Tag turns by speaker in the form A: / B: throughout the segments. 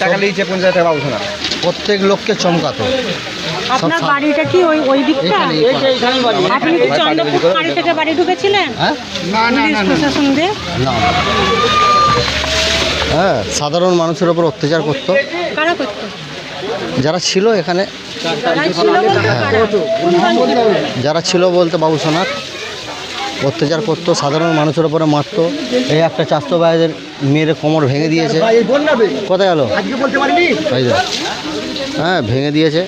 A: টাকা নিয়েছে 50,000 টাকা বাবুসোনা।
B: প্রত্যেক লোককে চমকাতো।
C: আপনার বাড়িটা কি ওই দিকটা? আপনি কি চন্দ্রপুর বাড়ি থেকে বাড়ি ঢুকেছিলেন? পুলিশ প্রশাসন দিয়ে?
B: না, হ্যাঁ, সাধারণ মানুষের ওপর অত্যাচার করতো।
C: কারা করতো?
B: যারা ছিল এখানে, যারা ছিল বলতে বাবুসোনার অত্যাচার করতো, সাধারণ মানুষের উপরে মারতো। এই একটা চাস্তো ভাইদের মেয়ের কোমর ভেঙে দিয়েছে। কোথায় গেল? হ্যাঁ, ভেঙে দিয়েছে।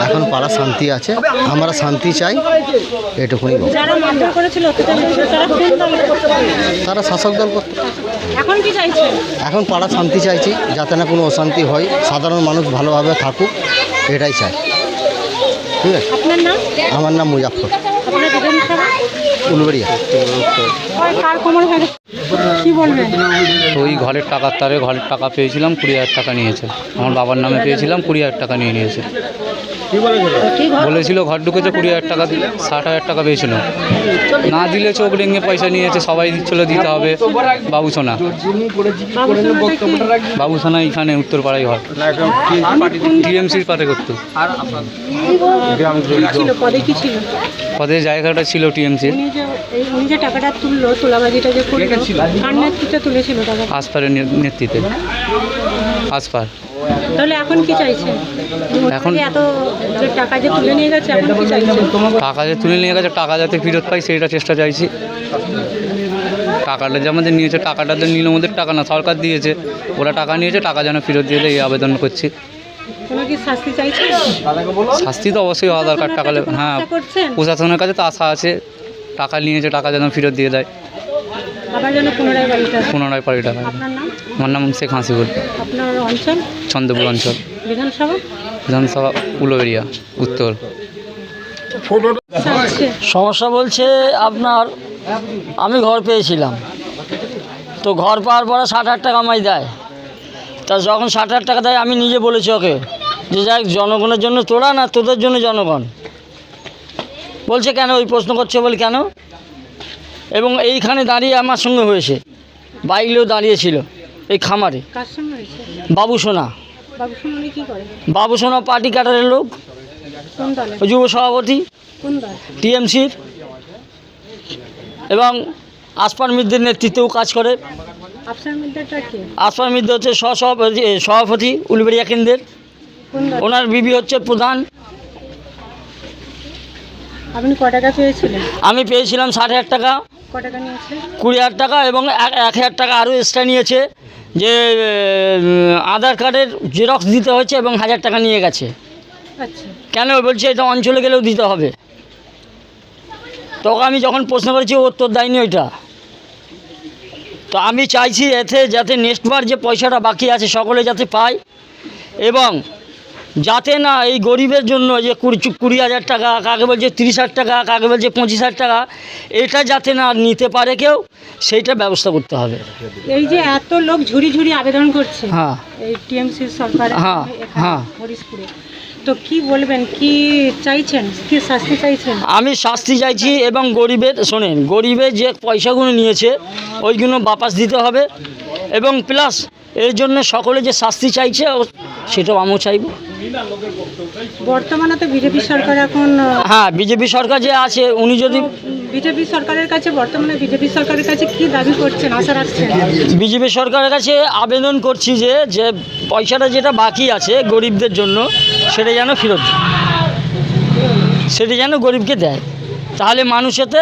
B: এখন পাড়া শান্তি আছে, আমরা শান্তি চাই, এটুকুনি। তারা শাসক দল করতো। এখন পাড়া শান্তি চাইছি, যাতে না কোনো অশান্তি হয়, সাধারণ মানুষ ভালোভাবে থাকুক, এটাই চাই। ঠিক আছে। আমার নাম মুজাফর, উলবেড়িয়া।
D: ওই ঘরের টাকার তারে ঘরের টাকা পেয়েছিলাম, 20,000 টাকা নিয়েছে। আমার বাবার নামে পেয়েছিলাম, 20,000 টাকা নিয়েছে। বলেছিল ঘর ঢুকেছে 20,000 টাকা, 60,000 টাকা পেয়েছিল। না দিলে চোখ রেঙে পয়সা নিয়েছে, সবাই দিচ্ছিল, দিতে হবে। বাবুসোনা, বাবুসোনা এখানে উত্তরপাড়ায় ঘর, টিএমসির পাতে করতো। পদে জায়গাটা ছিল টিএমসির। আসপারের নেতৃত্বে। আসপার।
C: তাহলে এখন কি চাইছেন? এখন টাকা যে তুলে নিয়ে গেছে,
D: টাকা যে তুলে নিয়ে গেছে, টাকা যাতে ফেরত পাই সেটা চেষ্টা চাইছি। টাকাটা যে আমাদের নিয়েছে, টাকাটা তো নিল ওদের টাকা না, সরকার দিয়েছে। ওরা টাকা নিয়েছে, টাকা যেন ফেরত দিয়ে দেয়, এই আবেদন করছি। শাস্তি তো অবশ্যই হওয়া দরকার। টাকা, হ্যাঁ, প্রশাসনের কাছে তো আশা আছে, টাকা নিয়েছে, টাকা যেন ফেরত দিয়ে দেয়, পুনরায় বাড়িটা। আমার নাম শেখ হাসিবুল। চন্দ্রপুর অঞ্চল, বিধানসভা উলবেড়িয়া উত্তর।
E: সমস্যা বলছে আপনার, আমি ঘর পেয়েছিলাম, তো ঘর পাওয়ার পরে 60,000 টাকা আমায় দেয়। তা যখন 60,000 টাকা দেয়, আমি নিজে বলেছি ওকে যে যাই জনগণের জন্য তোরা, না তোদের জন্য জনগণ। বলছে কেন, ওই প্রশ্ন করছে বলে কেন। এবং এইখানে দাঁড়িয়ে আমার সঙ্গে হয়েছে, বাইকলেও দাঁড়িয়েছিল এই খামারে। বাবুসোনা, বাবুসোনা পার্টি কাটারের লোক, যুব সভাপতি টিএমসির, এবং আসপার মিদ্দের নেতৃত্বেও কাজ করে। আসপার মিদ্দ হচ্ছে সভাপতি উলবেড়িয়া কেন্দ্রের, ওনার বিবি হচ্ছে প্রধান।
C: আপনি কত টাকা পেয়েছিলেন?
E: আমি পেয়েছিলাম 60,000 টাকা। 20,000 টাকা এবং 1,000 টাকা আরও এক্সট্রা নিয়েছে, যে আধার কার্ডের জেরক্স দিতে হচ্ছে, এবং 1,000 টাকা নিয়ে গেছে। কেন বলছে এটা অঞ্চলে গেলেও দিতে হবে। তোকে আমি যখন প্রশ্ন করেছি, ও তোর দেয়নি ওইটা। তো আমি চাইছি এতে যাতে নেক্সটবার যে পয়সাটা বাকি আছে সকলে যাতে পায়, এবং যাতে না এই গরিবের জন্য যে 20,000 টাকা, কাকে বলছে 30,000 টাকা, কাকে বলছে 25,000 টাকা, এটা যাতে না নিতে পারে কেউ, সেইটা ব্যবস্থা করতে হবে।
C: এই যে এত লোক ঝুড়ি ঝুড়ি আবেদন করছে,
E: হ্যাঁ,
C: এই টিএমসি সরকার,
E: হ্যাঁ হ্যাঁ,
C: হরিশপুরে, তো কি বলবেন, কি চাইছেন, কি শাস্তি চাইছেন?
E: আমি শাস্তি চাইছি, এবং গরিবের, শোনেন, গরিবের যে পয়সাগুলো নিয়েছে ওইগুলো বাপাস দিতে হবে, এবং প্লাস এর জন্য সকলে যে শাস্তি চাইছে সেটাও আমিও চাইব।
C: বর্তমানে তো বিজেপি সরকার এখন,
E: হ্যাঁ, বিজেপি সরকার যে আছে, উনি যদি
C: বিজেপি সরকারের কাছে, বর্তমানে বিজেপি সরকারের কাছে কি দাবি করছেন, আশা রাখছেন?
E: বিজেপি সরকারের কাছে আবেদন করছি যে পয়সাটা যেটা বাকি আছে গরিবদের জন্য, সেটা যেন ফেরত, সেটা যেন গরিবকে দেয়, তাহলে মানুষেতে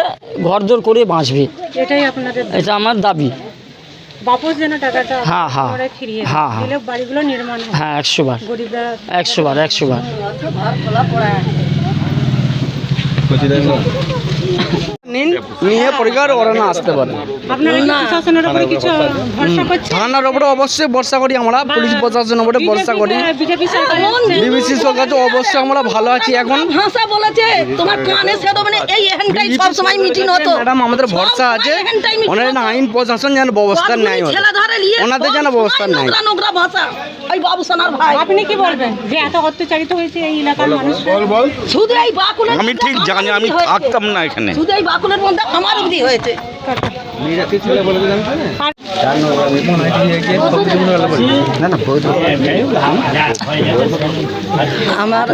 E: ঘরদোর করে বাঁচবে।
C: এটাই আপনাদের,
E: এটা আমার দাবি।
C: বাপস যেন টাকাটা,
E: হ্যাঁ হ্যাঁ
C: ফিরিয়ে,
E: হ্যাঁ হ্যাঁ,
C: বাড়িগুলো নির্মাণ,
E: হ্যাঁ, 100 বার, 100 বার, 100 বার।
F: নিয়ে পরিবার ওরা না আসতে পারে। থানার উপরে অবশ্যই ভরসা করি আমরা, পুলিশ প্রশাসনের উপরে ভরসা করি, বিবিসি সরকার অবশ্যই আমরা ভালো আছি। এখন
G: ভাষা বলেছে তোমার কানে সেটা, মানে এই এখানটাই সব সময় মিটিং হতো।
F: ম্যাডাম, আমাদের ভরসা আছে, ওনার আইন প্রশাসন যেন ব্যবস্থা নেয়, ওনাদের যেন ব্যবস্থা নেয়।
G: নোংরা ভাষা, ওই বাবুসোনার ভাই।
C: আপনি কি বলবেন যে এত অত্যাচারিত হয়েছে এই এলাকার মানুষ?
G: শুধু এই বাকুলের,
H: আমি ঠিক জানি, আমি থাকতাম না এখানে,
G: শুধু এই বাকুলের মধ্যে আমার অবধি হয়েছে।
B: না না
G: আমার